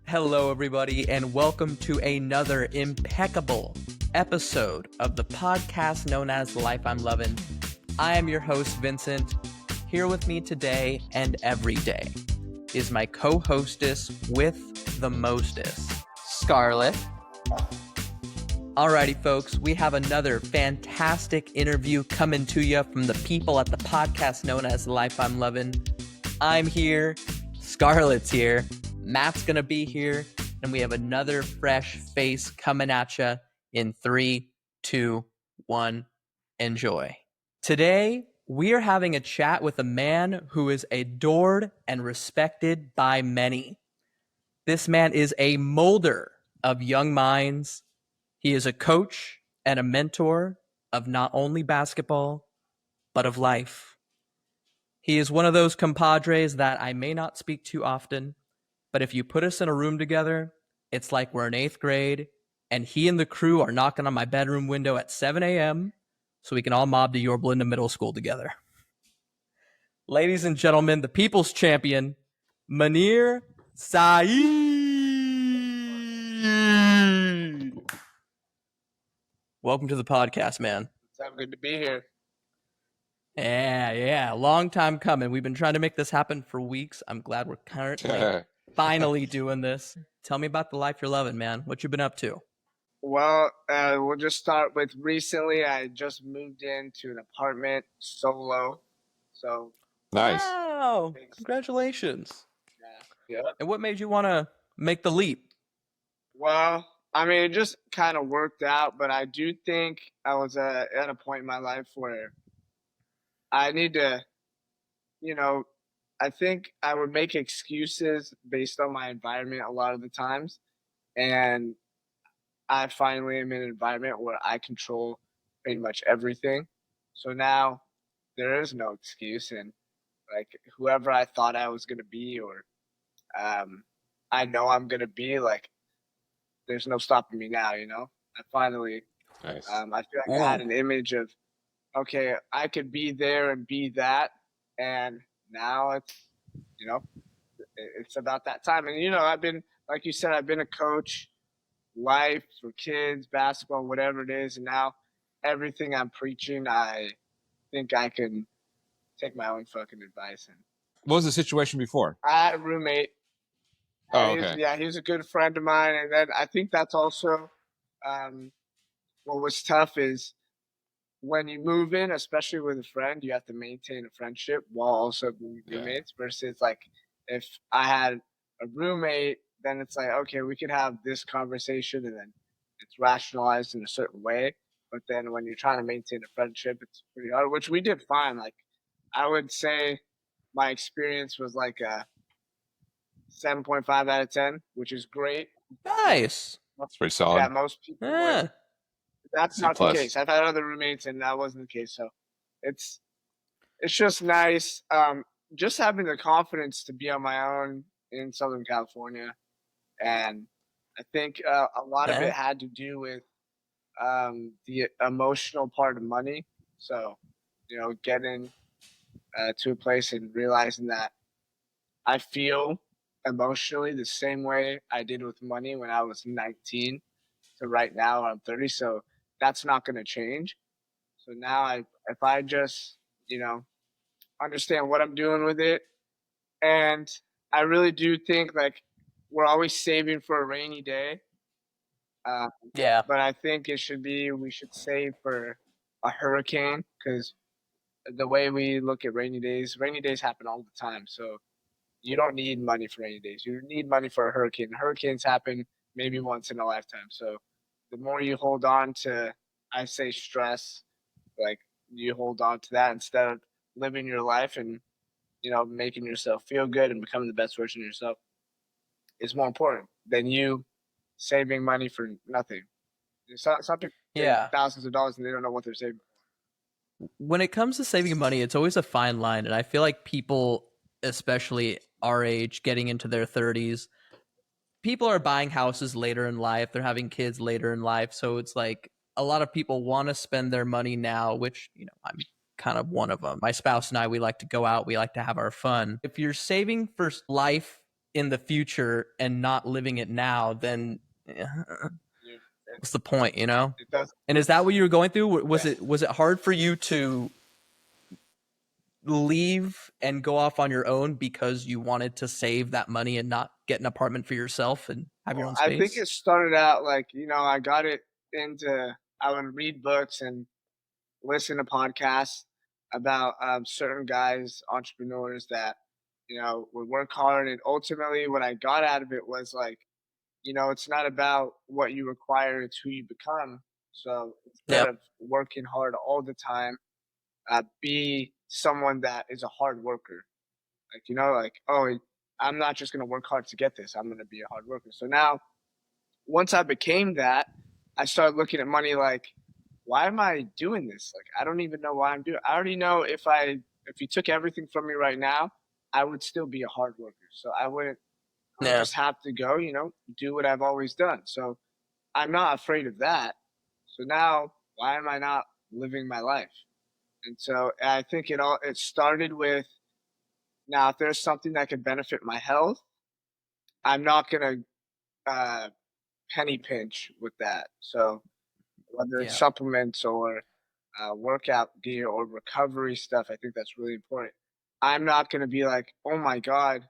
Hello, everybody, and welcome to another impeccable episode of the podcast known as Life I'm Lovin'. I am your host, Vincent. Here with me today and every day is my co-hostess with the mostest, Scarlett. Alrighty, folks, we have another fantastic interview coming to you from the people at the podcast known as Life I'm Lovin'. I'm here, Scarlett's here, Matt's gonna be here, and we have another fresh face coming at you in 3, 2, 1, enjoy. Today, we are having a chat with a man who is adored and respected by many. This man is a molder of young minds. He is a coach and a mentor of not only basketball, but of life. He is one of those compadres that I may not speak to often, but if you put us in a room together, it's like we're in 8th grade, and he and the crew are knocking on my bedroom window at 7 a.m. so we can all mob to Yorba Linda Middle School together. Ladies and gentlemen, the people's champion, Muneer Saied. Welcome to the podcast, man. It's good to be here. Yeah. Long time coming. We've been trying to make this happen for weeks. I'm glad we're currently finally doing this. Tell me about the life you're loving, man. What you been up to? Well, we'll just start with recently. I just moved into an apartment solo. So Nice. Wow. Congratulations. yeah. And what made you want to make the leap? Well, I mean, it just kind of worked out, but I do think I was at a point in my life where I need to, I think I would make excuses based on my environment a lot of the times. And I finally am in an environment where I control pretty much everything. So now there is no excuse. And like whoever I thought I was going to be, or I know I'm going to be, like, there's no stopping me now, I finally, Nice. I feel like I had an image of, okay, I could be there and be that. And now it's about that time. And, I've been, like you said, I've been a coach, life for kids, basketball, whatever it is. And now everything I'm preaching, I think I can take my own fucking advice. And What was the situation before? I had a roommate. Oh, okay. He was a good friend of mine. And then I think that's also what was tough is when you move in, especially with a friend, you have to maintain a friendship while also being roommates. Versus like if I had a roommate, then it's like, okay, we could have this conversation and then it's rationalized in a certain way. But then when you're trying to maintain a friendship, it's pretty hard, which we did fine. Like I would say my experience was like a 7.5 out of 10, which is great. Nice. That's pretty solid. Yeah, most people would. That's not the case. I've had other roommates and that wasn't the case. So it's just nice. Just having the confidence to be on my own in Southern California. And I think a lot of it had to do with the emotional part of money. So, getting to a place and realizing that I feel emotionally the same way I did with money when I was 19 to right now I'm 30. So that's not going to change. So now if I just, understand what I'm doing with it. And I really do think like we're always saving for a rainy day. But I think we should save for a hurricane, because the way we look at rainy days happen all the time. So you don't need money for rainy days. You need money for a hurricane. Hurricanes happen maybe once in a lifetime. So the more you hold on to, I say stress, like you hold on to that instead of living your life and, making yourself feel good and becoming the best version of yourself is more important than you saving money for nothing. Some people save thousands of dollars and they don't know what they're saving. When it comes to saving money, it's always a fine line. And I feel like people, especially our age, getting into their 30s, people are buying houses later in life. They're having kids later in life. So it's like a lot of people want to spend their money now, which, I'm kind of one of them. My spouse and I, we like to go out. We like to have our fun. If you're saving for life in the future and not living it now, then what's the point, you know? And is that what you were going through? Was it hard for you to leave and go off on your own because you wanted to save that money and not get an apartment for yourself and have your own space? I think it started out like, I got it into, I would read books and listen to podcasts about certain guys, entrepreneurs that, would work hard. And ultimately what I got out of it was like, it's not about what you require, it's who you become. So instead of working hard all the time, be someone that is a hard worker. I'm not just going to work hard to get this. I'm going to be a hard worker. So now, once I became that, I started looking at money like, why am I doing this? Like, I don't even know why I'm doing it. I already know if you took everything from me right now, I would still be a hard worker. So I wouldn't just have to go, do what I've always done. So I'm not afraid of that. So now, why am I not living my life? And so I think it started with, now if there's something that could benefit my health, I'm not going to penny pinch with that. So whether it's supplements or workout gear or recovery stuff, I think that's really important. I'm not going to be like, oh my God,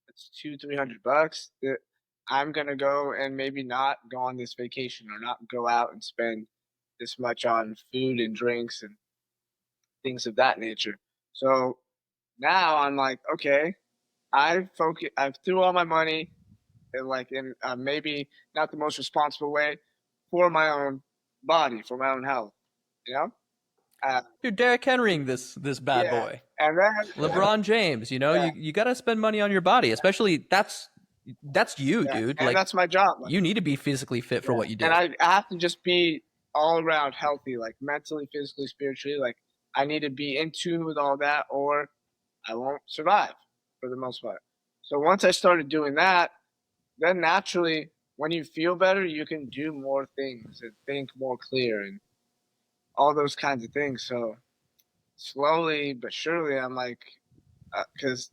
it's $200-300. I'm going to go and maybe not go on this vacation or not go out and spend this much on food and drinks and things of that nature. So now I'm like, okay, I threw all my money in maybe not the most responsible way for my own body, for my own health, You're Derrick Henrying this bad boy. And then LeBron James, you got to spend money on your body, especially that's you, dude. And that's my job. You need to be physically fit for what you do. And I have to just be all around healthy, like mentally, physically, spiritually. Like I need to be in tune with all that or I won't survive for the most part. So once I started doing that, then naturally, when you feel better, you can do more things and think more clear and all those kinds of things. So slowly but surely, I'm like, because,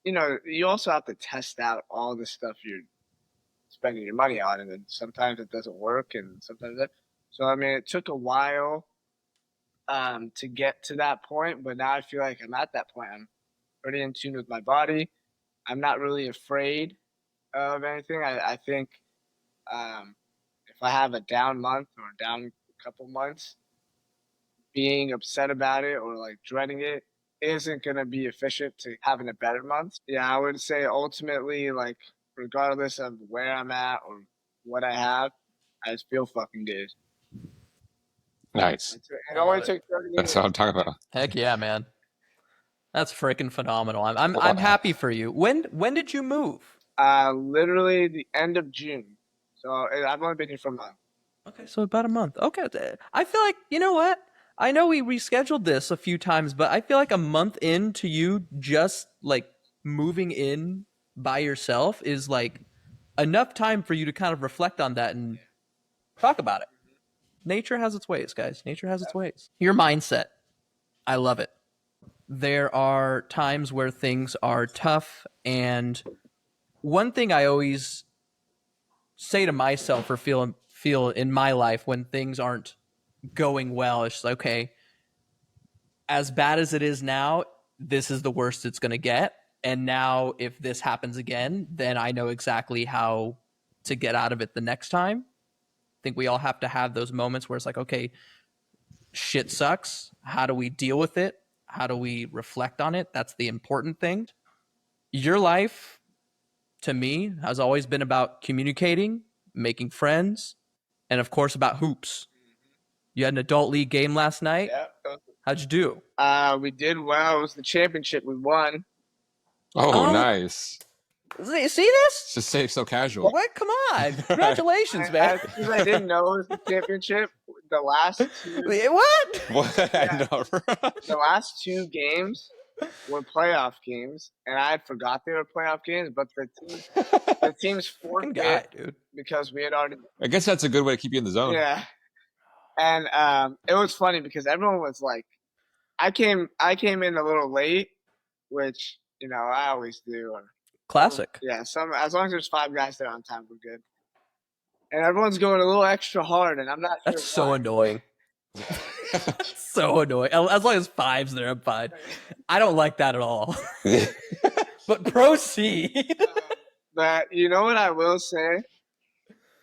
you also have to test out all the stuff you're spending your money on. And then sometimes it doesn't work and sometimes that. So, I mean, it took a while to get to that point. But now I feel like I'm at that point. I'm pretty in tune with my body. I'm not really afraid of anything. I think if I have a down month or down a couple months, being upset about it or like dreading it isn't going to be efficient to having a better month. Yeah, I would say ultimately, like, regardless of where I'm at or what I have, I just feel fucking good. Nice. It only took 30 minutes. That's what I'm talking about. Heck yeah, man. That's freaking phenomenal. I'm happy for you. When did you move? Literally the end of June. So I've only been here for a month. Okay, so about a month. Okay, I feel like, you know what? I know we rescheduled this a few times, but I feel like a month into you just like moving in by yourself is like enough time for you to kind of reflect on that and talk about it. Nature has its ways, guys. Nature has its ways. Your mindset. I love it. There are times where things are tough, and one thing I always say to myself or feel in my life when things aren't going well, it's like, okay, as bad as it is now, this is the worst it's going to get. And now if this happens again, then I know exactly how to get out of it the next time. I think we all have to have those moments where it's like, okay, shit sucks. How do we deal with it? How do we reflect on it? That's the important thing. Your life, to me, has always been about communicating, making friends, and of course about hoops. You had an adult league game last night. Yeah. How'd you do? We did well. It was the championship. We won. Oh, nice. See this? Just say so casual. What? Come on. Congratulations, man. I didn't know it was the championship. The last two... What? What? Yeah. I know. The last two games were playoff games, and I forgot they were playoff games, but the team's forfeit dude. Because we had already... I guess that's a good way to keep you in the zone. Yeah. And it was funny because everyone was like, I came in a little late, which, I always do. Classic. Yeah, as long as there's 5 guys there on time, we're good. And everyone's going a little extra hard, and I'm not sure That's so why. annoying. So annoying. As long as 5's there, I'm fine. I don't like that at all. But proceed. But you know what I will say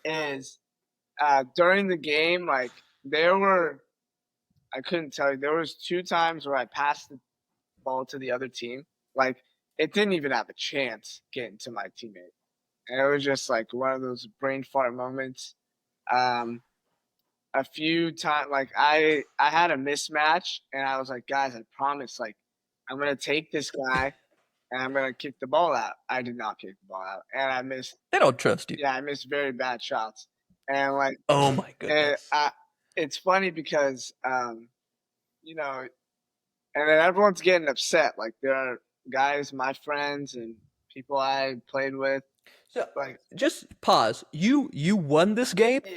is during the game, like I couldn't tell you, there was 2 times where I passed the ball to the other team. Like it didn't even have a chance getting to my teammate. And it was just like one of those brain fart moments. A few times, like I had a mismatch, and I was like, guys, I promise, like I'm gonna take this guy and I'm gonna kick the ball out. I did not kick the ball out, and I missed. They don't trust you. Yeah, I missed very bad shots, and like, Oh my goodness. it's funny because you know, and then everyone's getting upset. Like there are guys, my friends, and people I played with. So Like, just pause. You won this game? yeah.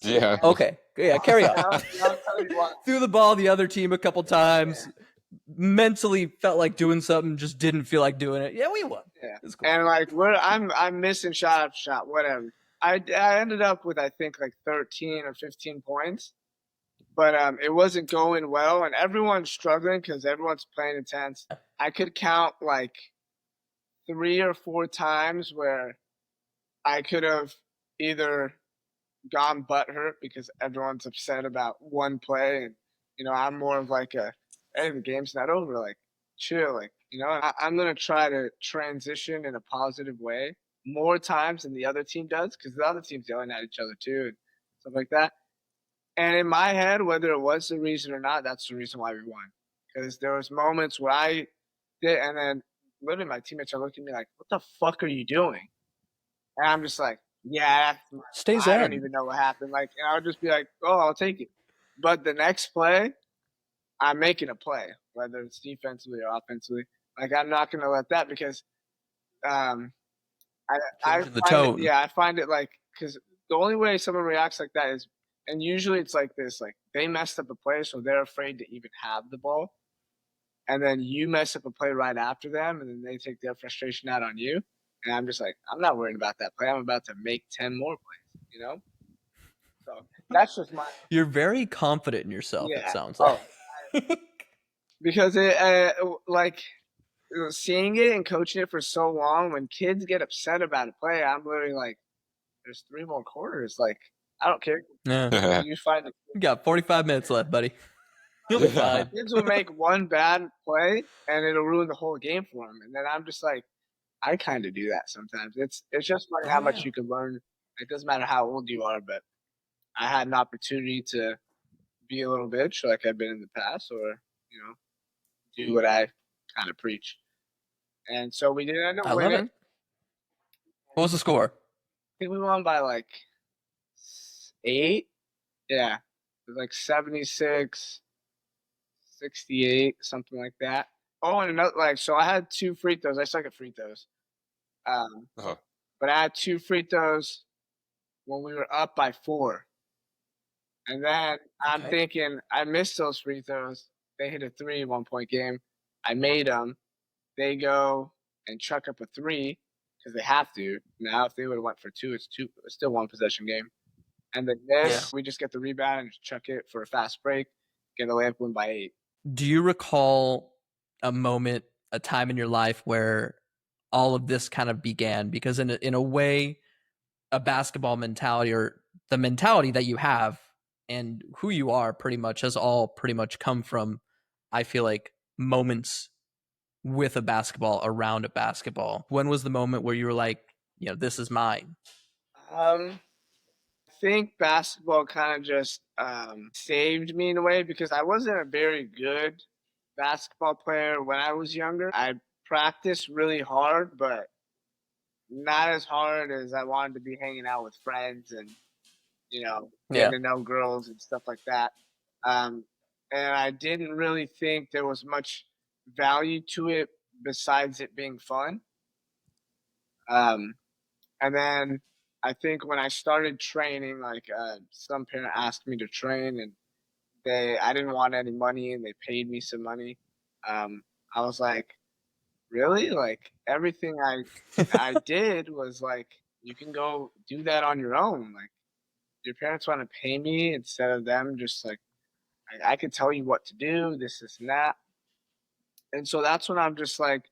Yeah. Okay. Yeah, carry on. I'll tell you what. Threw the ball the other team a couple times. Mentally felt like doing something, just didn't feel like doing it. Yeah, we won. Yeah, It's cool. and like I'm missing shot after shot, whatever. I ended up with I think like 13 or 15 points, but it wasn't going well, and everyone's struggling because everyone's playing intense. I could count like 3 or 4 times where I could have either gone butthurt because everyone's upset about one play, and I'm more of like hey, the game's not over, like chill, like I'm gonna try to transition in a positive way more times than the other team does because the other team's yelling at each other too and stuff like that. And in my head, whether it was the reason or not, that's the reason why we won. Because there was moments where I did, and then literally my teammates are looking at me like, "What the fuck are you doing?" And I'm just like, "Yeah, Stay I zen. don't even know what happened." Like, and I would just be like, "Oh, I'll take it." But the next play, I'm making a play, whether it's defensively or offensively. Like, I'm not going to let that because I Changing the find tone. I find it like because the only way someone reacts like that is, and usually it's like this: like they messed up a play, so they're afraid to even have the ball, and then you mess up a play right after them, and then they take their frustration out on you. And I'm just like, I'm not worried about that play. I'm about to make 10 more plays, So that's just my. You're very confident in yourself, Yeah. it sounds like. Because like seeing it and coaching it for so long, when kids get upset about a play, I'm literally like, there's 3 more quarters. Like, I don't care. Yeah. You find it. You got 45 minutes left, buddy. You'll be fine. Kids will make one bad play and it'll ruin the whole game for them. And then I'm just like, I kind of do that sometimes. It's just funny how much you can learn. It doesn't matter how old you are, but I had an opportunity to be a little bitch like I've been in the past, or do what I kind of preach. And so we did end up winning. Love it. What was the score? I think we won by like 8. Yeah. It was like 76, 68, something like that. Oh, and another, so I had 2 free throws. I suck at free throws. But I had 2 free throws when we were up by 4. And then I'm thinking, I missed those free throws. They hit a 3 in 1-point game. I made them. They go and chuck up a 3 because they have to. Now, if they would have went for 2, it's still 1 possession game. And then we just get the rebound and chuck it for a fast break, get a layup, win by 8. Do you recall a moment, a time in your life where all of this kind of began? Because in a way, a basketball mentality, or the mentality that you have and who you are pretty much has all pretty much come from, I feel like, moments with a basketball, around a basketball. When was the moment where you were like, this is mine? I think basketball kind of just saved me in a way because I wasn't a very good basketball player when I was younger. I practiced really hard, but not as hard as I wanted to be hanging out with friends and, getting to know girls and stuff like that. And I didn't really think there was much value to it besides it being fun. And then I think when I started training, like some parent asked me to train, and I didn't want any money, and they paid me some money. I was like, really? Like everything I did was like, you can go do that on your own. Like your parents want to pay me instead of them just like I could tell you what to do, this and that. And so that's when I'm just like,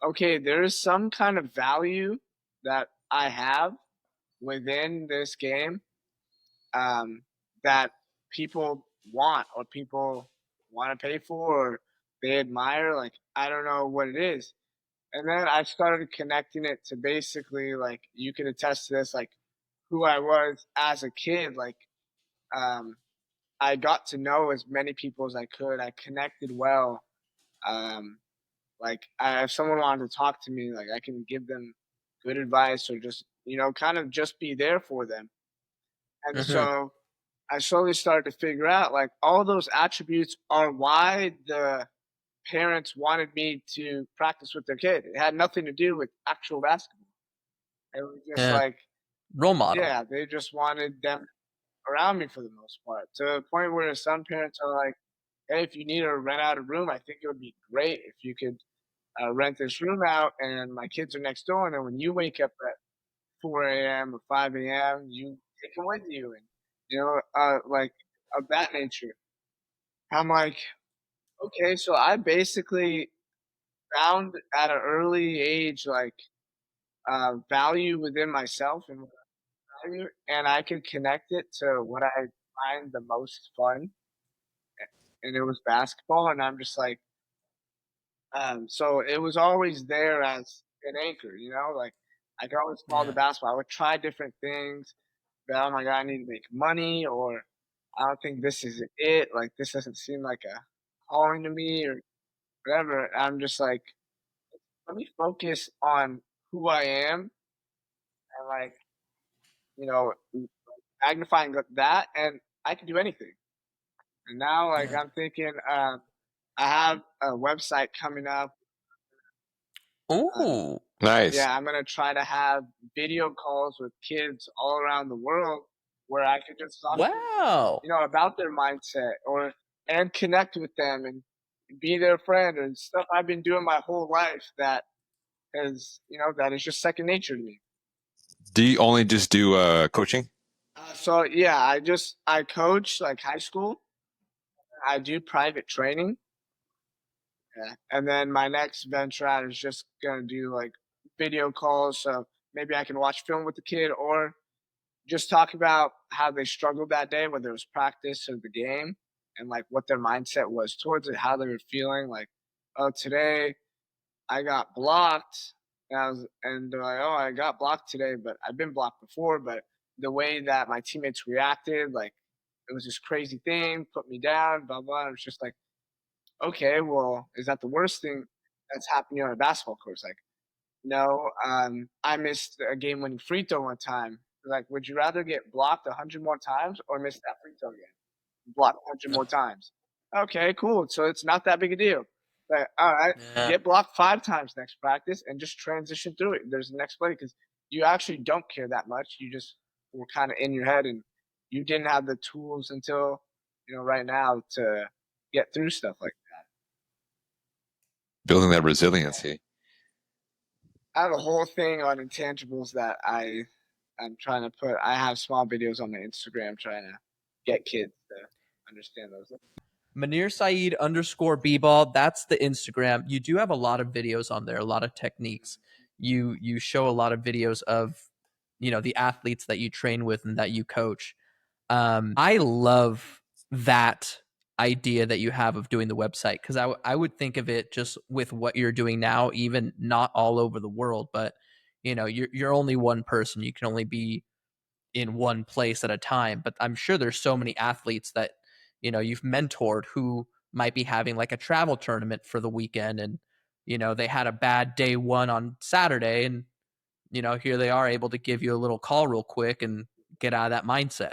okay, there is some kind of value that I have within this game, um, that people want or people want to pay for or they admire. Like I don't know what it is. And then I started connecting it to basically like you can attest to this, like who I was as a kid. Like um, I got to know as many people as I could. I connected well. Um, if someone wanted to talk to me, like I can give them good advice or just kind of just be there for them. And Mm-hmm. so I slowly started to figure out like all those attributes are why the parents wanted me to practice with their kid. It had nothing to do with actual basketball. It was just Yeah. like, Role model. yeah, they just wanted them around me for the most part. To the point where some parents are like, hey, if you need to rent out a room, I think it would be great if you could rent this room out and my kids are next door. And then when you wake up at 4 a.m. or 5 a.m., you take them with you. And, like of that nature. I'm like, okay, so I basically found at an early age, like, value within myself and what I value, and I could connect it to what I find the most fun, and it was basketball. And I'm just like, so it was always there as an anchor, like I could always follow the Yeah. basketball. I would try different things, but oh my God, I need to make money, or I don't think this is it. Like this doesn't seem like a calling to me, or whatever. I'm just like, let me focus on who I am and like, you know, magnifying that, and I can do anything. And now, like, Yeah. I'm thinking, I have a website coming up. Um, Ooh. Nice. yeah, I'm gonna try to have video calls with kids all around the world where I could just talk, Wow. about their mindset and connect with them and be their friend and stuff I've been doing my whole life that is just second nature to me. Do you only just do coaching? So yeah, I coach like high school. I do private training. Yeah. And then my next venture out is just gonna do like video calls, so maybe I can watch film with the kid or just talk about how they struggled that day, whether it was practice or the game, and like what their mindset was towards it, how they were feeling. Like, oh, today I got blocked, and they're like, oh, I got blocked today, but I've been blocked before, but the way that my teammates reacted, like it was this crazy thing, put me down, blah blah. It was just like, okay, well, is that the worst thing that's happened on a basketball course? Like, no, I missed a game-winning free throw one time. Like, would you rather get blocked 100 more times or miss that free throw again? Blocked 100 more times. Okay, cool. So it's not that big a deal. Like, all right, Yeah. get blocked 5 times next practice and just transition through it. There's the next play because you actually don't care that much. You just were kind of in your head and you didn't have the tools until right now to get through stuff like that. Building that resiliency. I have a whole thing on intangibles that I'm trying to put. I have small videos on my Instagram trying to get kids to understand those. Muneer Saied underscore b-ball. That's the Instagram. You do have a lot of videos on there, a lot of techniques. You show a lot of videos of the athletes that you train with and that you coach. I love that idea that you have of doing the website because I would think of it just with what you're doing now, even not all over the world, but you're only one person. You can only be in one place at a time. But I'm sure there's so many athletes that you've mentored who might be having like a travel tournament for the weekend, and they had a bad day one on Saturday, and here they are able to give you a little call real quick and get out of that mindset.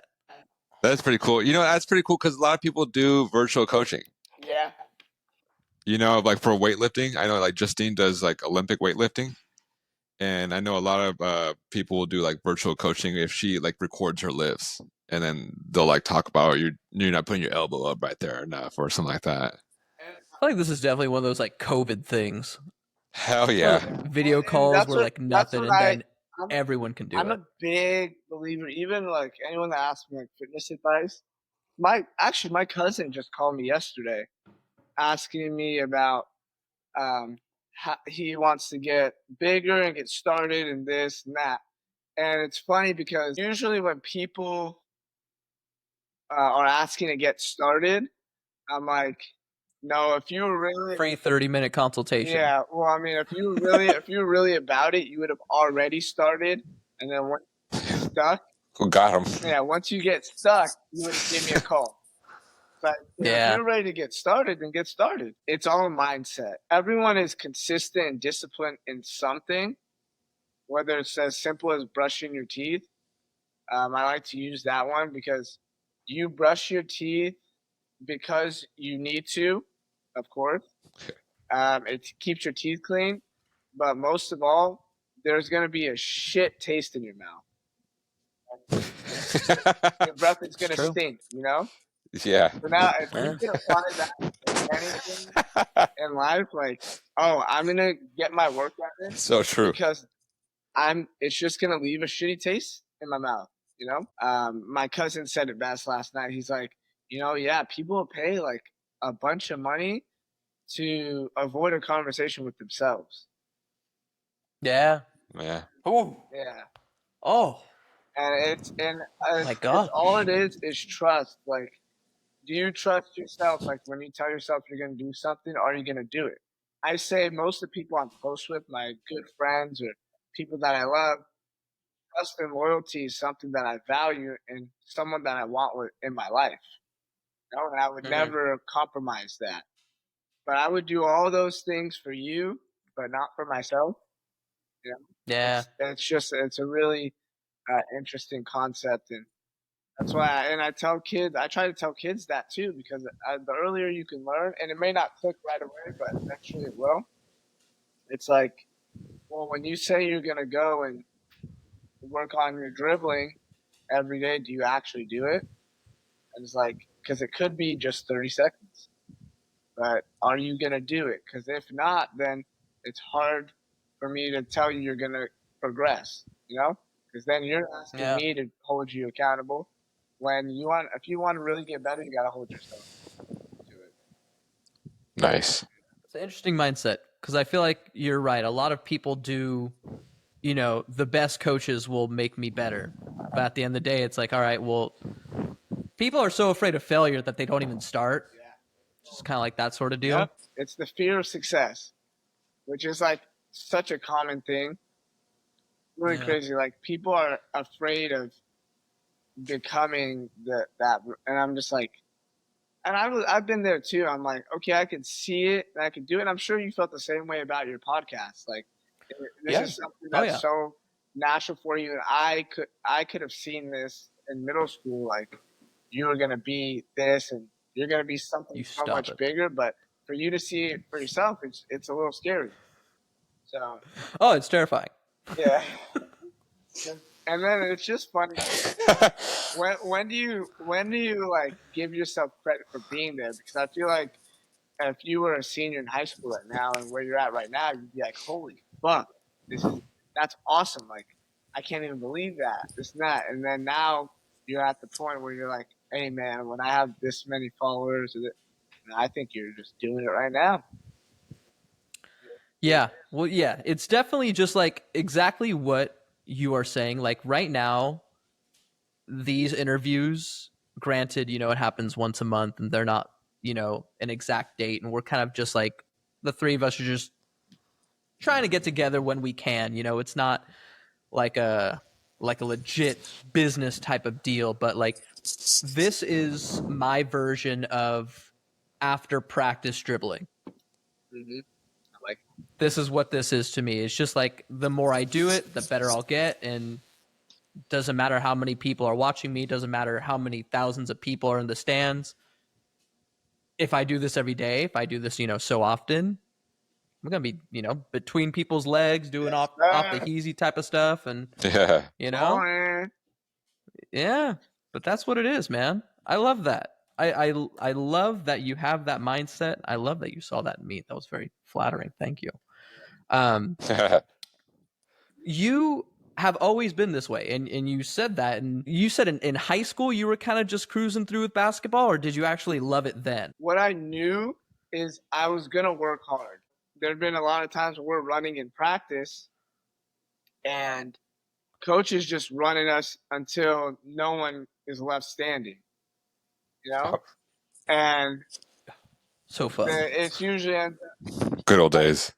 That's pretty cool. That's pretty cool because a lot of people do virtual coaching. Yeah. Like for weightlifting, I know like Justine does like Olympic weightlifting. And I know a lot of people will do like virtual coaching if she like records her lifts, and then they'll like talk about you're not putting your elbow up right there enough or something like that. I feel like this is definitely one of those like COVID things. Hell yeah. Video calls were like nothing, and then I'm, everyone can do I'm it. a big believer. Even like anyone that asks me like fitness advice, my cousin just called me yesterday, asking me about how he wants to get bigger and get started and this and that. And it's funny because usually when people are asking to get started, I'm like, no, if you were really Free 30-minute consultation. yeah, well, I mean, if you were really about it, you would have already started, and then once you get stuck, Who got him? yeah, once you get stuck, you would give me a call. But if you're ready to get started, then get started. It's all mindset. Everyone is consistent and disciplined in something, whether it's as simple as brushing your teeth. I like to use that one because you brush your teeth because you need to, of course. It keeps your teeth clean, but most of all, there's going to be a shit taste in your mouth. Your breath is going to stink, you know? Yeah. So now, if you can apply that to anything in life, like, oh, I'm going to get my workout in. So true. Because it's just going to leave a shitty taste in my mouth, you know? My cousin said it best last night. He's like, you know, yeah, people will pay like a bunch of money to avoid a conversation with themselves. Yeah. Yeah. Oh. Yeah. Oh. And my God. all it is trust. Like, do you trust yourself? Like when you tell yourself you're going to do something, are you going to do it? I say most of the people I'm close with, my good friends or people that I love, trust and loyalty is something that I value and someone that I want in my life. You know, and I would never compromise that. But I would do all those things for you, but not for myself. You know? Yeah. It's a really interesting concept, and that's why. I try to tell kids that too, because the earlier you can learn, and it may not click right away, but eventually it will. It's like, well, when you say you're gonna go and work on your dribbling every day, do you actually do it? And it's like, because it could be just 30 seconds, but are you gonna do it? Because if not, then it's hard for me to tell you you're gonna progress. You know, because then you're asking me to hold you accountable. If you want to really get better, you gotta hold yourself to it. Nice. It's an interesting mindset because I feel like you're right. A lot of people do, you know, the best coaches will make me better. But at the end of the day, it's like, all right, well, people are so afraid of failure that they don't even start. Yeah. Just kind of like that sort of deal. Yep. It's the fear of success, which is like such a common thing. Really crazy. Like people are afraid of becoming that, and I'm just like, and I've been there too. I'm like, okay, I can see it, and I can do it. And I'm sure you felt the same way about your podcast. Like, this is something that's so natural for you. And I could have seen this in middle school. Like, you were gonna be this, and you're gonna be something so much bigger. But for you to see it for yourself, it's a little scary. So. Oh, it's terrifying. Yeah. And then it's just funny. when do you like give yourself credit for being there? Because I feel like if you were a senior in high school right now and where you're at right now, you'd be like, holy fuck, that's awesome. Like, I can't even believe that. This and that. And then now you're at the point where you're like, hey man, when I have this many followers, I think you're just doing it right now. Yeah. Well, yeah, it's definitely just like exactly what you are saying. Like right now, these interviews, granted, you know, it happens once a month and they're not, you know, an exact date. And we're kind of just like, the three of us are just trying to get together when we can. You know, it's not like a legit business type of deal, but like this is my version of after practice dribbling. Mm-hmm. This is what this is to me. It's just like the more I do it, the better I'll get. And doesn't matter how many people are watching me. Doesn't matter how many thousands of people are in the stands. If I do this every day, if I do this, you know, so often, I'm going to be, you know, between people's legs doing off the easy type of stuff. And, you know, yeah, but that's what it is, man. I love that. I love that you have that mindset. I love that you saw that in me. That was very flattering. Thank you. You have always been this way, and you said that, and you said in high school you were kind of just cruising through with basketball, or did you actually love it then? What I knew is I was gonna work hard. There'd been a lot of times where we're running in practice, and coach is just running us until no one is left standing. You know, and So fun. it's usually Good old days.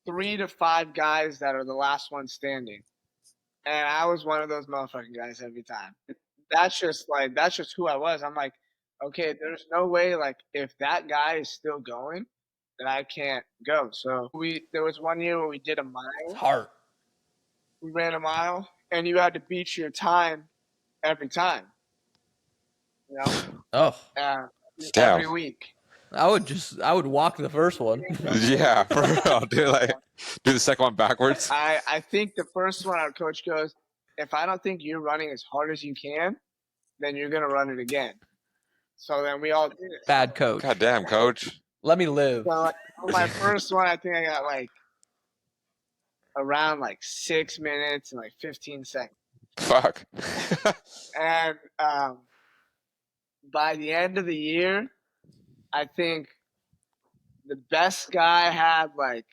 3 to 5 guys that are the last one standing. And I was one of those motherfucking guys every time. That's just who I was. I'm like, okay, there's no way, like, if that guy is still going, that I can't go. So there was one year where we did a mile. It's hard. We ran a mile, and you had to beat your time every time. You know? Oh, every week. I would walk the first one. Yeah, for real. Do the second one backwards. I think the first one, our coach goes, if I don't think you're running as hard as you can, then you're gonna run it again. So then we all did it. Bad coach. God damn, coach. Let me live. So my first one, I think I got like around like 6 minutes and like 15 seconds. Fuck. And by the end of the year, I think the best guy had like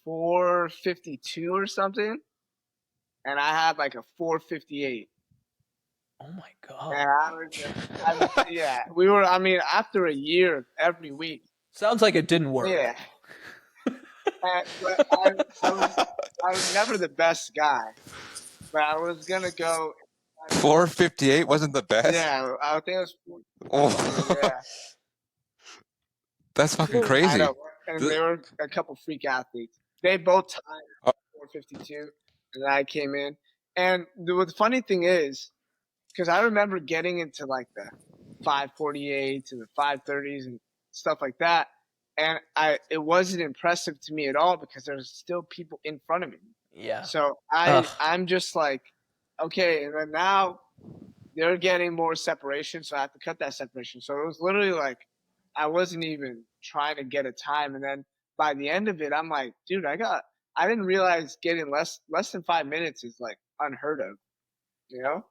4:52 or something, and I had like a 4:58. Oh my god! And I was just, yeah, we were. I mean, after a year, every week. Sounds like it didn't work. Yeah. But I was never the best guy, but I was gonna go. 4:58 wasn't the best. Yeah, I think it was. Oh. Yeah. That's fucking crazy. I know. And there were a couple freak athletes. They both tied 4:52, and I came in. And the funny thing is, because I remember getting into like the 5:48 and the 5:30s and stuff like that, and it wasn't impressive to me at all because there's still people in front of me. Yeah. So I'm just like, okay, and then now they're getting more separation, so I have to cut that separation. So it was literally like I wasn't even trying to get a time, and then by the end of it, I'm like, dude, I didn't realize getting less than 5 minutes is like unheard of, you know?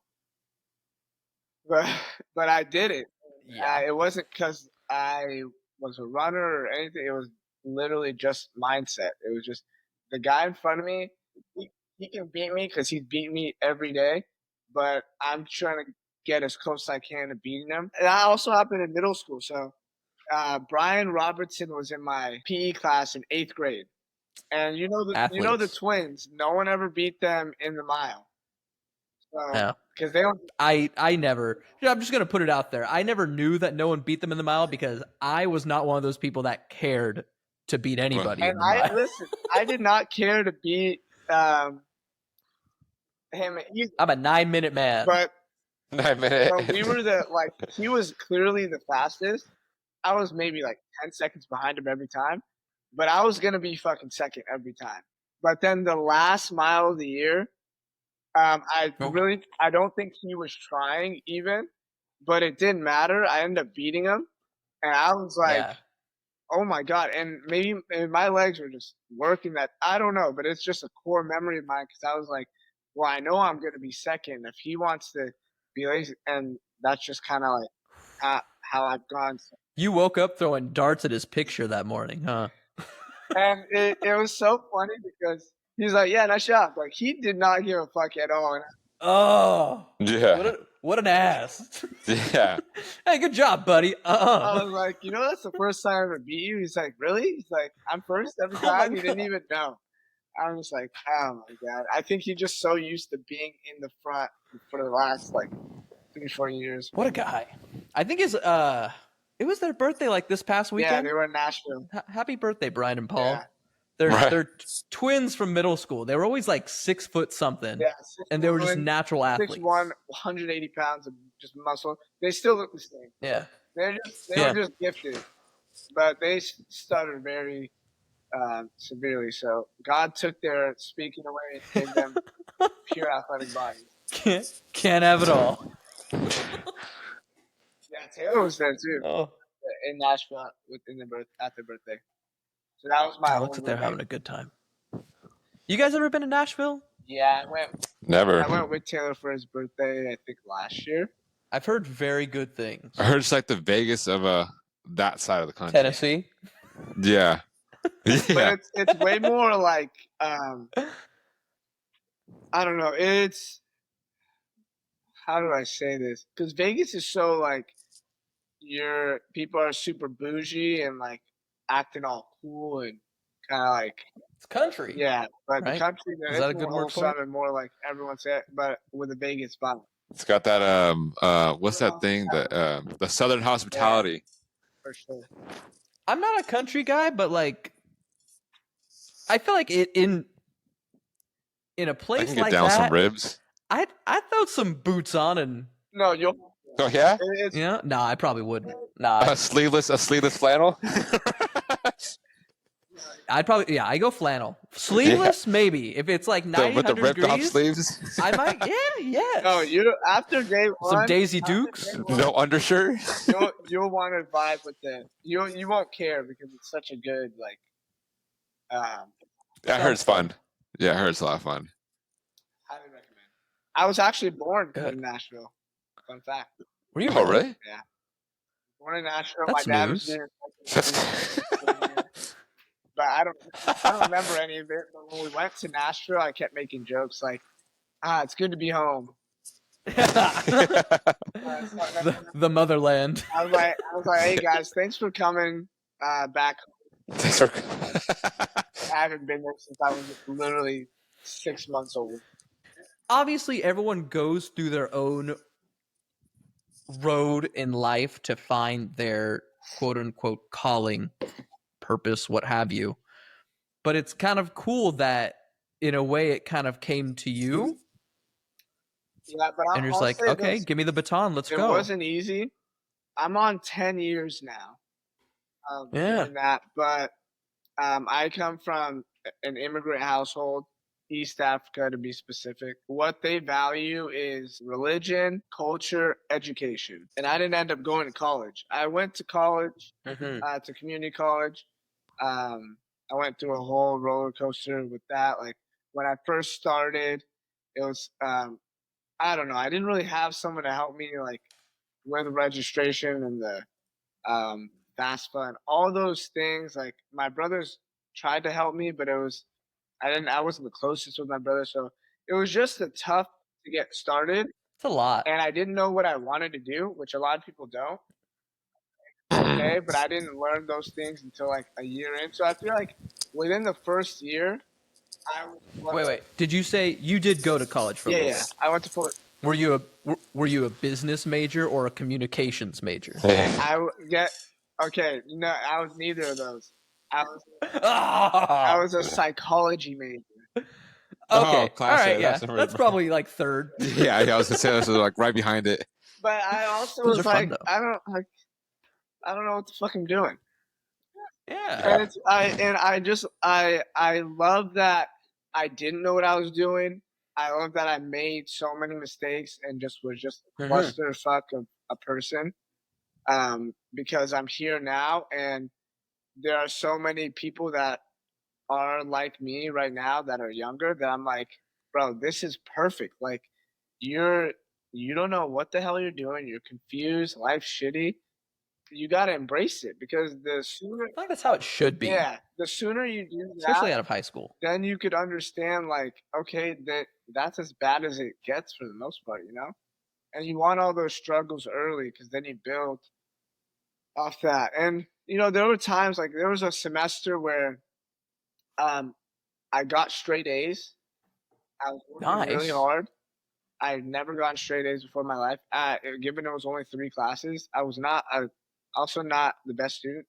But I did it. Yeah. It wasn't because I was a runner or anything. It was literally just mindset. It was just the guy in front of me. He can beat me because he's beating me every day, but I'm trying to get as close as I can to beating him. And that also happened in middle school. So Brian Robertson was in my PE class in 8th grade, and you know the twins. No one ever beat them in the mile. So, yeah. Because they don't. I never. I'm just gonna put it out there. I never knew that no one beat them in the mile because I was not one of those people that cared to beat anybody. And listen, I did not care to beat him. I'm a 9-minute man. But 9 minutes. we were he was clearly the fastest. I was maybe like 10 seconds behind him every time, but I was gonna be fucking second every time. But then the last mile of the year. I don't think he was trying even, but it didn't matter. I ended up beating him, and I was like, oh my god. And maybe my legs were just working that. I don't know, but it's just a core memory of mine because I was like, well, I know I'm going to be second if he wants to be lazy. And that's just kind of like how I've gone. You woke up throwing darts at his picture that morning, huh? And it was so funny because he's like, yeah, nice job. Like, he did not give a fuck at all. Oh. Yeah. What an ass. Yeah. Hey, good job, buddy. I was like, that's the first time I ever beat you? He's like, really? He's like, I'm first every time? He didn't even know. I was like, oh, my God. I think he's just so used to being in the front for the last, 3-4 years. What a guy. I think it was their birthday this past weekend. Yeah, they were in Nashville. Happy birthday, Brian and Paul. Yeah. They're twins from middle school. They were always 6 foot something. Yeah, and they were just natural athletes. 6'1", 180 pounds of just muscle. They still look the same. Yeah. They were just gifted. But they stuttered very severely. So God took their speaking away and gave them pure athletic bodies. Can't have it all. Yeah, Taylor was there too. Oh. In Nashville at their birthday. So that was my. It looks like they're having a good time. You guys ever been to Nashville? Yeah, I went. Never. I went with Taylor for his birthday, I think last year. I've heard very good things. I heard it's like the Vegas of that side of the country. Tennessee. Yeah. But it's way more like I don't know. It's how do I say this? Because Vegas is so like people are super bougie and like acting all cool and kind of like It's country. Yeah, but right? the country Is that a good word for it? And more like everyone said, but with a Vegas vibe. It's got that what's that thing that the Southern hospitality. Yeah, for sure. I'm not a country guy, but like I feel like in a place I can get like down that, some ribs. I'd throw some boots on and. No, you'll. Oh yeah. Yeah. No, I probably wouldn't. Nah. A sleeveless flannel. I'd probably I go flannel. Sleeveless maybe if it's like 90 with the ripped degrees. off sleeves. I might. Yeah. No, you after day one. Some Daisy Dukes. No undershirt. You'll want to vibe with it. You won't care because it's such a good like. I heard it's fun. Yeah, I heard it's a lot of fun. Highly recommend. I was actually born in Nashville. Fun fact. Were you? Oh, really? Yeah. Born in Nashville. That's My dad news. was there. But I don't remember any of it. But when we went to Nashville, I kept making jokes like, it's good to be home. the motherland. I was like, hey guys, thanks for coming back. Thanks for. I haven't been there since I was literally 6 months old. Obviously, everyone goes through their own road in life to find their quote unquote calling, purpose, what have you. But it's kind of cool that in a way it kind of came to you. Yeah, but and you're just like, okay, give me the baton, let's go. It wasn't easy. I'm on 10 years now. Doing that, but I come from an immigrant household, East Africa to be specific. What they value is religion, culture, education. And I didn't end up going to college. I went to college, to community college. I went through a whole roller coaster with that. Like when I first started, it was, I don't know. I didn't really have someone to help me like with registration and the FAFSA and all those things. Like my brothers tried to help me, but I wasn't the closest with my brother, so it was just tough to get started. It's a lot. And I didn't know what I wanted to do, which a lot of people don't. Okay, but I didn't learn those things until like a year in. So I feel like within the first year, Wait. Did you say you did go to college for a little bit? Yeah. I went to Florida. Were you a business major or a communications major? Okay, no, I was neither of those. I was a psychology major. Okay, all right, yeah, that's probably like third. Yeah, I was gonna say this was like right behind it. But I also was like, I don't know what the fuck I'm doing. Yeah, and I love that I didn't know what I was doing. I love that I made so many mistakes and was just a clusterfuck of a person. Because I'm here now, and there are so many people that are like me right now that are younger that I'm like, bro, this is perfect. Like, you don't know what the hell you're doing. You're confused. Life's shitty. You got to embrace it because the sooner. I think that's how it should be. Yeah, the sooner you do that, especially out of high school, then you could understand like, okay, that's as bad as it gets for the most part, you know. And you want all those struggles early because then you build off that. And you know, there were times like there was a semester where I got straight A's. I was working really hard. I had never gotten straight A's before in my life. Given it was only 3 classes, I was also not the best student,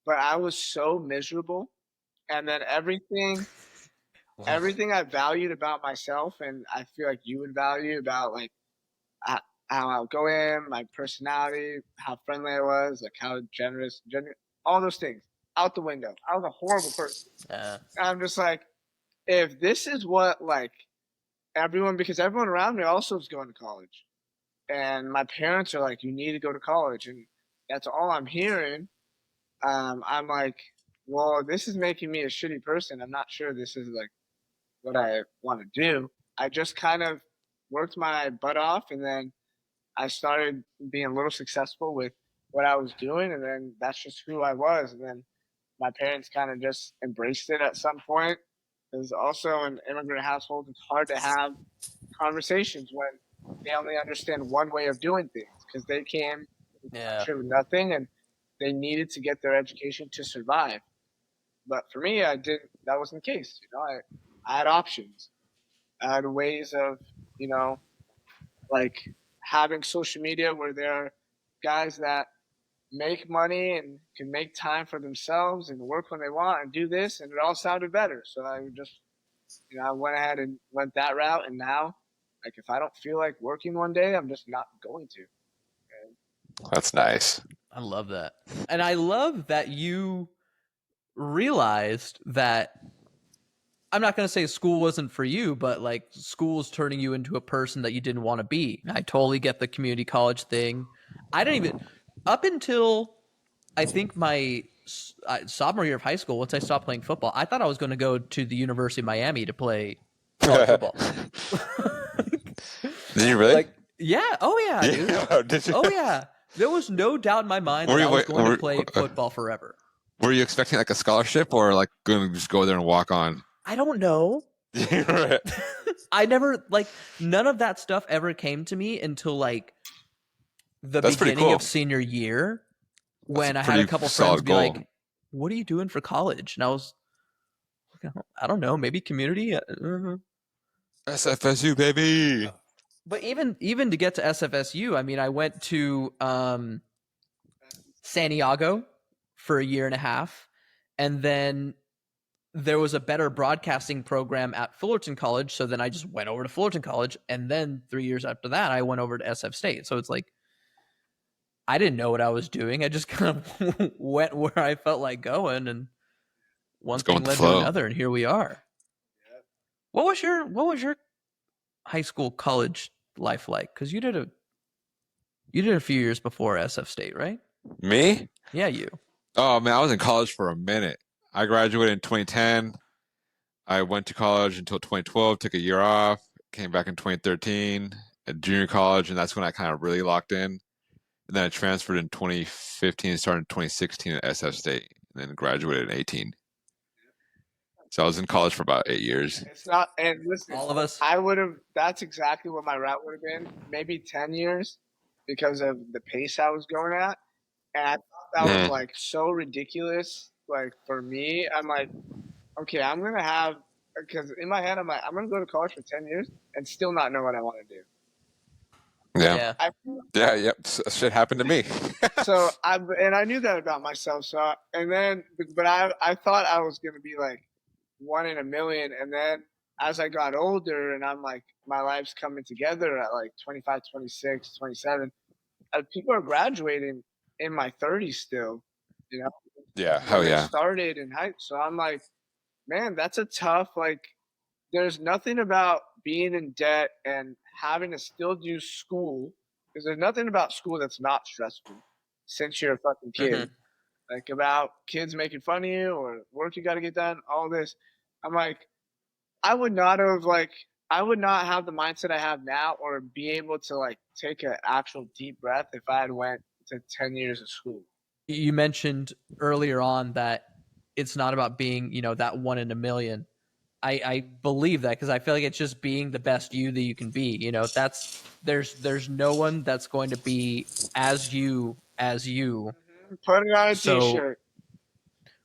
but I was so miserable. And then everything I valued about myself, and I feel like you would value about like how outgoing, my personality, how friendly I was, like how generous, all those things out the window. I was a horrible person. And I'm just like, if this is what like because everyone around me also is going to college, and my parents are like, you need to go to college, and that's all I'm hearing. I'm like, well, this is making me a shitty person. I'm not sure this is like what I want to do. I just kind of worked my butt off, and then I started being a little successful with what I was doing, and then that's just who I was. And then my parents kind of just embraced it at some point. Because also in immigrant households, it's hard to have conversations when they only understand one way of doing things because they came to the country with nothing and they needed to get their education to survive. But for me, I didn't. That wasn't the case. I had options. I had ways of, you know, like having social media where there are guys that make money and can make time for themselves and work when they want and do this, and it all sounded better. So I would just, I went ahead and went that route, and now, like, if I don't feel like working one day, I'm just not going to. And that's nice. I love that. And I love that you realized that, I'm not going to say school wasn't for you, but like school's turning you into a person that you didn't want to be. I totally get the community college thing. I didn't even, up until I think my sophomore year of high school, once I stopped playing football, I thought I was going to go to the University of Miami to play college football. Did you really? Like, yeah. Oh, yeah, dude. Yeah, did you? Oh, yeah. There was no doubt in my mind that I was going to play football forever. Were you expecting like a scholarship or like going to just go there and walk on? I don't know. Right. I never, like, none of that stuff ever came to me until like the beginning of senior year, when I had a couple friends be like, what are you doing for college? And I was, I don't know, maybe community. SFSU, baby. But even to get to SFSU, I mean, I went to Santiago for a year and a half, and then there was a better broadcasting program at Fullerton College, so then I just went over to Fullerton College, and then 3 years after that, I went over to SF State. So it's like, I didn't know what I was doing. I just kind of went where I felt like going, and one thing led to another, and here we are. What was your high school, college life like? Because you did a few years before SF State, right? Me? Yeah, you. Oh man, I was in college for a minute. I graduated in 2010. I went to college until 2012, took a year off, came back in 2013 at junior college, and that's when I kind of really locked in. And then I transferred in 2015, started in 2016 at SF State, and then graduated in 18. So I was in college for about 8 years. It's not, and listen, all of us. That's exactly what my route would have been. Maybe 10 years because of the pace I was going at. And I thought that was like so ridiculous. Like for me, I'm like, okay, I'm going to have, because in my head, I'm like, I'm going to go to college for 10 years and still not know what I want to do. Yeah. Yep. Shit happened to me. So I knew that about myself. So, but I thought I was going to be like one in a million. And then as I got older and I'm like, my life's coming together at like 25, 26, 27, people are graduating in my 30s still, you know? Yeah. Hell yeah. Started in high. So I'm like, man, that's a tough, like, there's nothing about being in debt and having to still do school, because there's nothing about school that's not stressful since you're a fucking kid. Mm-hmm. Like about kids making fun of you or work you got to get done, all this. I'm like, I would not have the mindset I have now or be able to like take an actual deep breath if I had went to 10 years of school. You mentioned earlier on that it's not about being, that one in a million. I believe that because I feel like it's just being the best you that you can be. There's no one that's going to be as you as you. Put it on a t-shirt.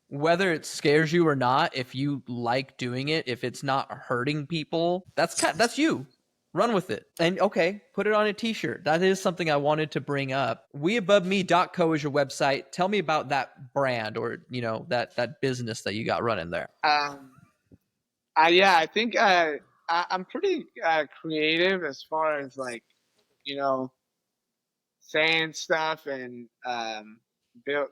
Whether it scares you or not, if you like doing it, if it's not hurting people, that's you. Run with it. And okay, put it on a t-shirt. That is something I wanted to bring up. WeAboveMe.co is your website. Tell me about that brand or, that business that you got running there. I think I'm pretty creative as far as like, saying stuff and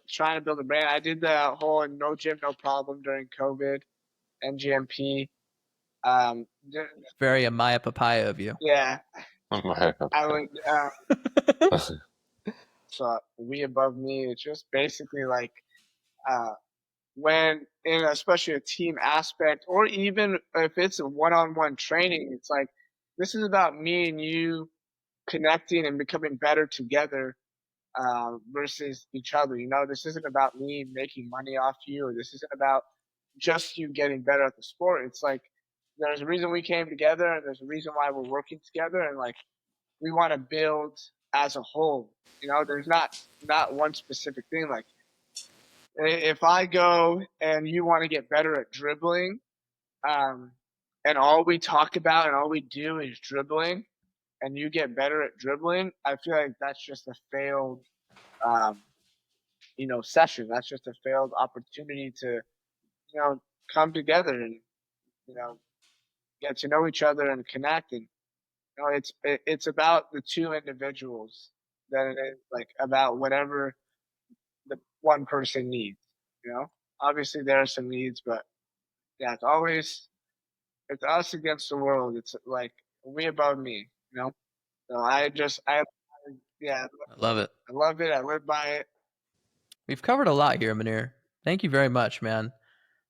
trying to build a brand. I did the whole no gym, no problem during COVID, NGMP. Very a Maya Papaya of you. Yeah. I would. So We Above Me, it's just basically like when in especially a team aspect, or even if it's a one-on-one training, it's like, this is about me and you connecting and becoming better together versus each other. This isn't about me making money off you, or this isn't about just you getting better at the sport. It's like, there's a reason we came together, and there's a reason why we're working together, and like, we want to build as a whole. There's not one specific thing. Like, if I go and you want to get better at dribbling, and all we talk about and all we do is dribbling, and you get better at dribbling, I feel like that's just a failed, um, session. That's just a failed opportunity to, come together and, you know, get to know each other and connect. And it's about the two individuals than it is like about whatever the one person needs. Obviously there are some needs, but yeah, it's us against the world. It's like we above me. So yeah, I love it. I love it. I live by it. We've covered a lot here, Muneer. Thank you very much, man.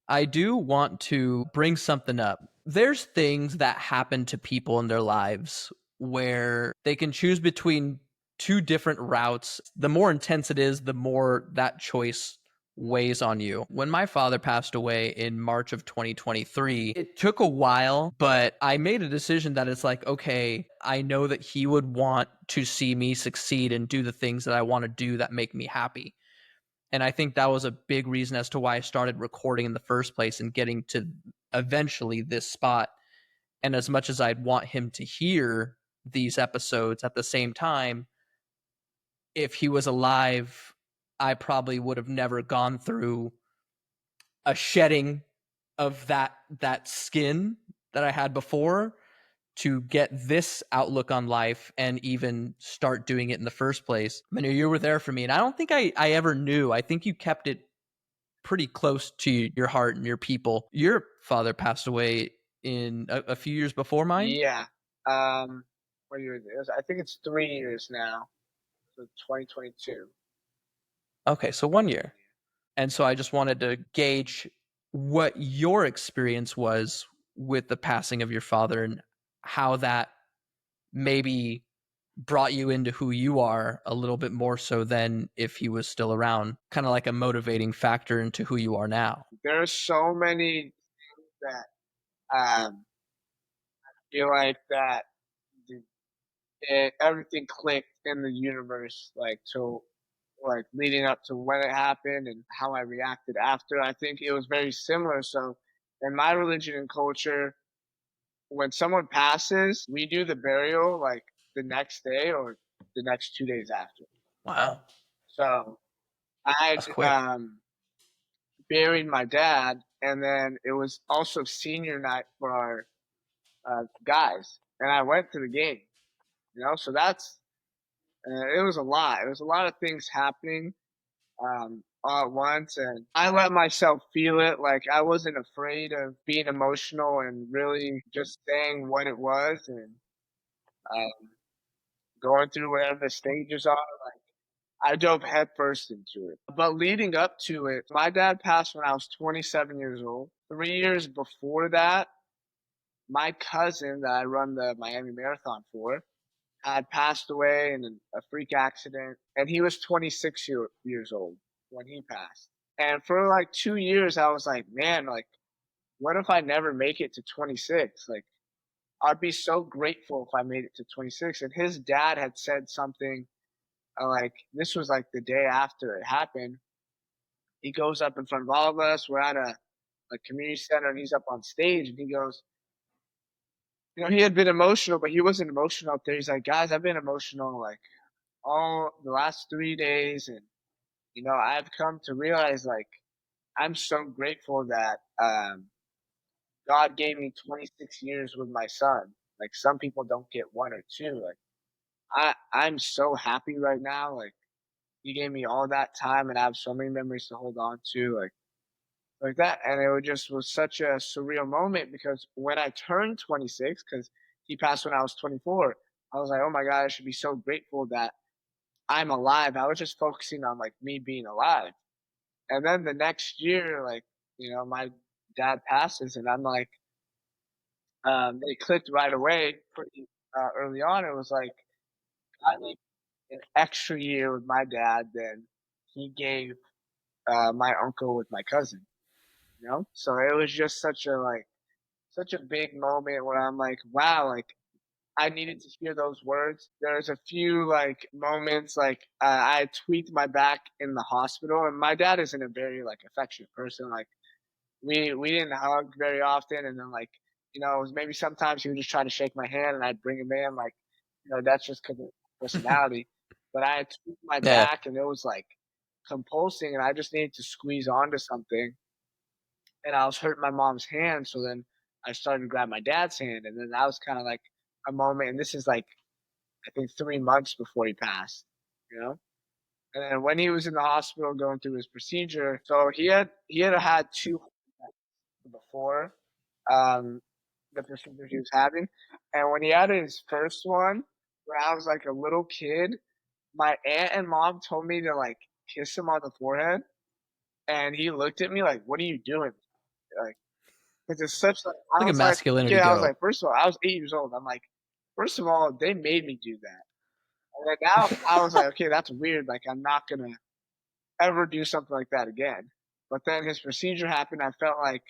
I do want to bring something up. There's things that happen to people in their lives where they can choose between two different routes. The more intense it is, the more that choice weighs on you. When my father passed away in March of 2023, it took a while, but I made a decision that it's like, okay, I know that he would want to see me succeed and do the things that I want to do that make me happy. And I think that was a big reason as to why I started recording in the first place and getting to eventually this spot. And as much as I'd want him to hear these episodes at the same time, if he was alive, I probably would have never gone through a shedding of that skin that I had before to get this outlook on life and even start doing it in the first place. I mean, you were there for me, and I don't think I ever knew. I think you kept it pretty close to your heart and your people. Your father passed away in a few years before mine? Yeah. What year is it? I think it's 3 years now. So 2022. Okay, so 1 year. And so I just wanted to gauge what your experience was with the passing of your father and how that maybe brought you into who you are a little bit more so than if he was still around, kind of like a motivating factor into who you are now. There's so many things that I feel like that everything clicked in the universe, like leading up to when it happened and how I reacted after. I think it was very similar. So in my religion and culture, when someone passes, we do the burial like the next day or the next 2 days after. Wow. So I That's quick. buried my dad, and then it was also senior night for our guys, and I went to the game. So that's it was a lot. It was a lot of things happening all at once, and I let myself feel it. Like, I wasn't afraid of being emotional and really just saying what it was, and um, going through whatever the stages are. Like, I dove headfirst into it. But leading up to it, my dad passed when I was 27 years old. 3 years before that, my cousin that I run the Miami Marathon for had passed away in a freak accident, and he was 26 years old when he passed. And for like 2 years, I was like, man, like, what if I never make it to 26? Like, I'd be so grateful if I made it to 26. And his dad had said something like, this was like the day after it happened. He goes up in front of all of us. We're at a community center, and he's up on stage, and he goes, he had been emotional, but he wasn't emotional up there. He's like, guys, I've been emotional like all the last 3 days. And, I've come to realize, like, I'm so grateful that God gave me 26 years with my son. Like, some people don't get one or two. Like, I'm so happy right now. Like, he gave me all that time, and I have so many memories to hold on to. Like that. And was such a surreal moment, because when I turned 26, because he passed when I was 24, I was like, oh my God, I should be so grateful that I'm alive. I was just focusing on like me being alive. And then the next year, like, my dad passes, and I'm like, they clicked right away pretty early on. It was like, I need an extra year with my dad than he gave my uncle with my cousin, So it was just such a big moment where I'm like, wow, like I needed to hear those words. There's a few like moments like I tweaked my back in the hospital, and my dad isn't a very like affectionate person. Like we didn't hug very often, and then like it was maybe sometimes he would just try to shake my hand, and I'd bring him in, like that's just because of personality. But I had tweaked my Yeah. back, and it was like compulsing, and I just needed to squeeze onto something, and I was hurting my mom's hand. So then I started to grab my dad's hand, and then that was kind of like a moment. And this is like I think 3 months before he passed, you know. And then when he was in the hospital going through his procedure, so he had two before um, the procedure he was having, and when he had his first one, when I was like a little kid, my aunt and mom told me to like kiss him on the forehead, and he looked at me like, "What are you doing?" Like, because it's such like I Look at was like, masculinity yeah, I was go. like, first of all, I was 8 years old. I'm like, first of all, they made me do that. And then now I was like, okay, that's weird. Like, I'm not gonna ever do something like that again. But then his procedure happened. I felt like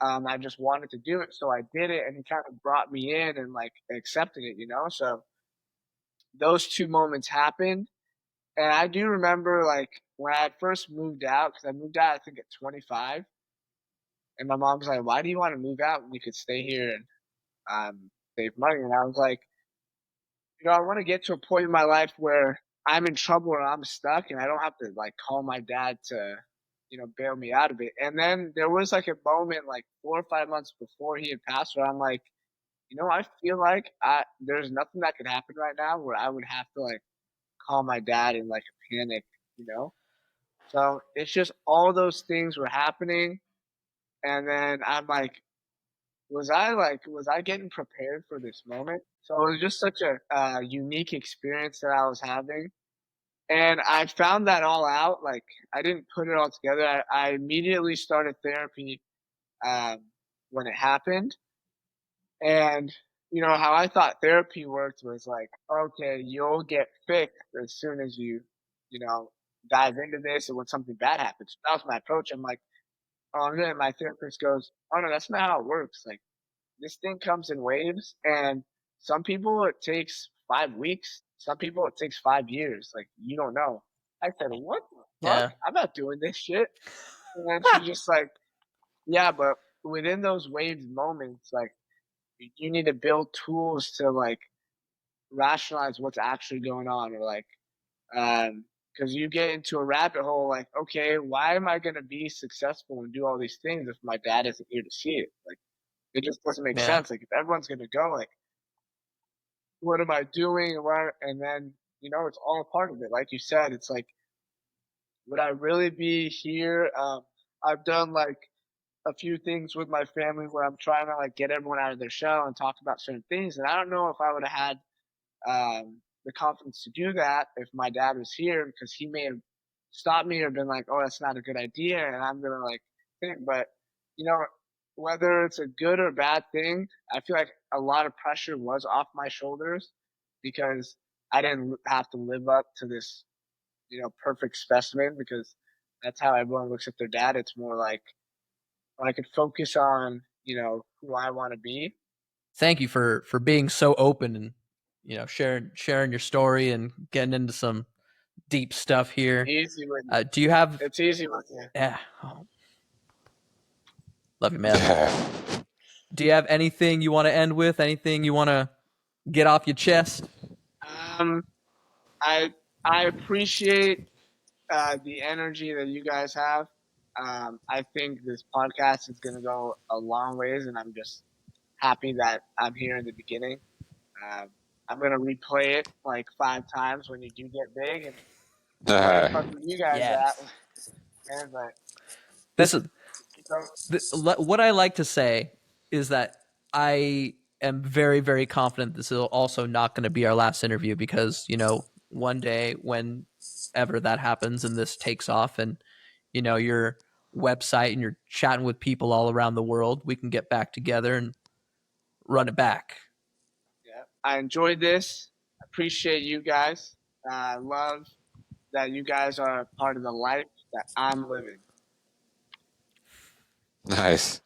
I just wanted to do it, so I did it, and he kind of brought me in and like accepted it. So those two moments happened, and I do remember like when I had first moved out, because I moved out I think at 25, and my mom was like, "Why do you want to move out when you could stay here and save money?" And I was like, I want to get to a point in my life where I'm in trouble or I'm stuck, and I don't have to like call my dad to, bail me out of it. And then there was like a moment like 4 or 5 months before he had passed where I'm like, I feel like there's nothing that could happen right now where I would have to like call my dad in like a panic. So it's just all those things were happening, and then I'm like, was I getting prepared for this moment? So it was just such a unique experience that I was having, and I found that all out. Like I didn't put it all together. I immediately started therapy um, when it happened, and how I thought therapy worked was like, okay, you'll get fixed as soon as you know, dive into this, and when something bad happens. That was my approach. I'm like, oh, and then my therapist goes, oh no, that's not how it works. Like this thing comes in waves, and some people it takes 5 weeks. Some people it takes 5 years. Like you don't know. I said, what the fuck? Yeah. I'm not doing this shit. And then she's just like, yeah, but within those waves moments, like you need to build tools to like rationalize what's actually going on, or like, because you get into a rabbit hole. Like, okay, why am I gonna be successful and do all these things if my dad isn't here to see it? Like, it just doesn't make Yeah. sense. Like, if everyone's gonna go, like, what am I doing? And then it's all a part of it. Like you said, it's like, would I really be here? I've done like a few things with my family where I'm trying to like get everyone out of their shell and talk about certain things, and I don't know if I would have had the confidence to do that if my dad was here, because he may have stopped me or been like, "Oh, that's not a good idea," and I'm gonna like think. But you know, whether it's a good or bad thing, I feel like a lot of pressure was off my shoulders because I didn't have to live up to this, perfect specimen, because that's how everyone looks at their dad. It's more like when I could focus on, who I want to be. Thank you for being so open and sharing your story and getting into some deep stuff here. Easy with you. Do you have? It's easy with you. Yeah, oh, love you, man. Do you have anything you want to end with? Anything you want to get off your chest? Um, I I appreciate the energy that you guys have. I think this podcast is going to go a long ways, and I'm just happy that I'm here in the beginning. Um, I'm going to replay it like 5 times when you do get big, and where the fuck were you guys at? Yes. And but This is so, what I like to say is that I am very, very confident this is also not going to be our last interview, because one day whenever that happens and this takes off and your website and you're chatting with people all around the world, we can get back together and run it back. Yeah, I enjoyed this. Appreciate you guys. I love that you guys are part of the life that I'm living. Nice.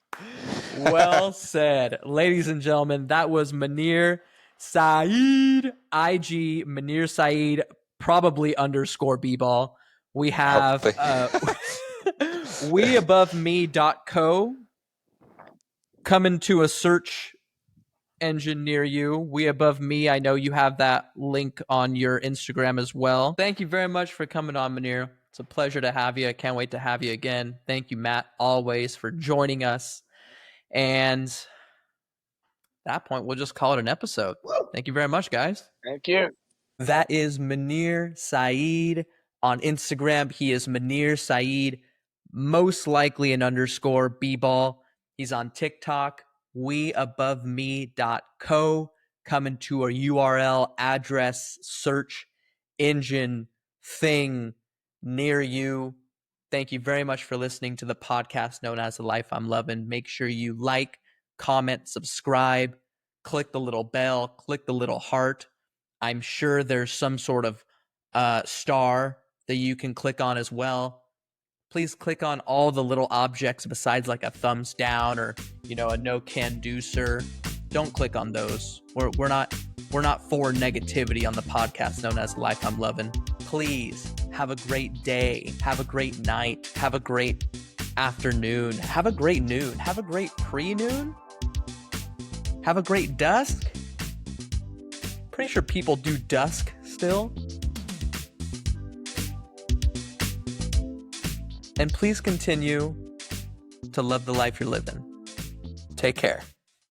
Well said. Ladies and gentlemen, that was Muneer Saied, IG Muneer Saied, probably _ b-ball. We have weaboveme.co coming to a search engine near you. We Above Me, I know you have that link on your Instagram as well. Thank you very much for coming on, Muneer. It's a pleasure to have you. I can't wait to have you again. Thank you, Matt, always for joining us. And at that point, we'll just call it an episode. Thank you very much, guys. Thank you. That is Muneer Saied on Instagram. He is Muneer Saied, most likely an _ b-ball. He's on TikTok, weaboveme.co, coming to a URL, address, search engine thing near you. Thank you very much for listening to the podcast known as The Life I'm Loving. Make sure you like, comment, subscribe, click the little bell, click the little heart. I'm sure there's some sort of star that you can click on as well. Please click on all the little objects besides like a thumbs down or, a no can do, sir. Don't click on those. We're not for negativity on the podcast known as Life I'm Loving. Please have a great day. Have a great night. Have a great afternoon. Have a great noon. Have a great pre-noon. Have a great dusk. Pretty sure people do dusk still. And please continue to love the life you're living. Take care.